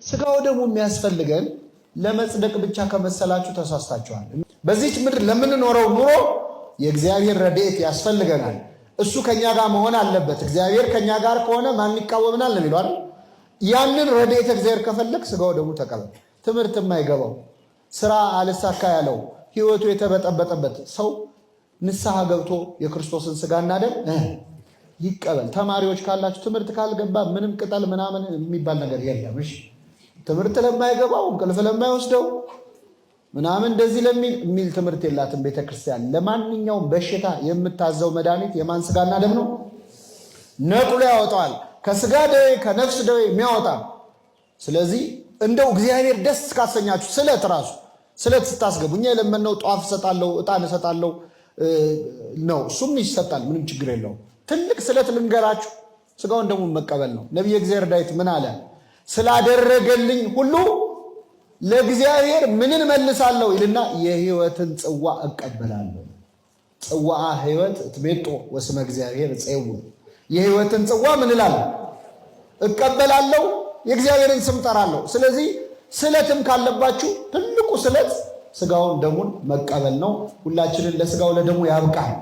ስጋው ደግሞ የሚያስፈልገን ለመጽደቅ ብቻ ከመሰላችሁ ተሳስታችኋል። በዚህች ምድር ለምንኖረው ኑሮ የእግዚአብሔር ረድኤት ያስፈልገናል። እሱ ከኛ ጋር መሆን አለበት። እግዚአብሔር ከኛ ጋር ከሆነ ማን ይቃወምናል ነው የሚለው አይደል? ያንን ረድኤት እግዚአብሔር ከፈለክ ስጋው ደግሞ ተቀበል። ትምህርት የማይገባው ስራ አልሳካ ያለው ህይወቱ የተበጠበጠበት ሰው ንስሐ ገብቶ የክርስቶስን ስጋና ደም ይቀበል። ተማሪዎች ካላችሁ ትምህርት ካልገባ ምንም ቅጠል ምናምን የሚባል ነገር የለም። እሺ ትምህርት ለማይገባው እንቅልፍ ለማይወስደው ምናምን እንደዚህ ለሚል ትምህርት የላትም ቤተክርስቲያን። ለማንኛውም በሽታ የምታዘው መድኃኒት የማን ስጋና ደም ነው? ነቅሎ ያወጣዋል። ከስጋ ደዌ ከነፍስ ደዌ የሚያወጣ። ስለዚህ እንደው እግዚአብሔር ደስ ካሰኛችሁ ስለት ስታስገቡ እኛ የለመነው ጧፍ እሰጣለሁ ዕጣን እሰጣለሁ ነው። እሱም ይሰጣል፣ ምንም ችግር የለውም። ትልቅ ስለት ልንገራችሁ፣ ስጋውን ደግሞ መቀበል ነው። ነቢየ እግዚአብሔር ዳዊት ምን አለ? ስላደረገልኝ ሁሉ ለእግዚአብሔር ምንን መልሳለሁ ይልና የሕይወትን ጽዋ እቀበላለሁ። ጽዋ ሕይወት ትቤጦ ወስመ እግዚአብሔር ጽው። የሕይወትን ጽዋ ምን እላለሁ? እቀበላለሁ። የእግዚአብሔርን ስም ጠራለሁ። ስለዚህ ስለትም ካለባችሁ ትልቁ ስለት ስጋውን ደሙን መቀበል ነው። ሁላችንን ለስጋው ለደሙ ያብቃል።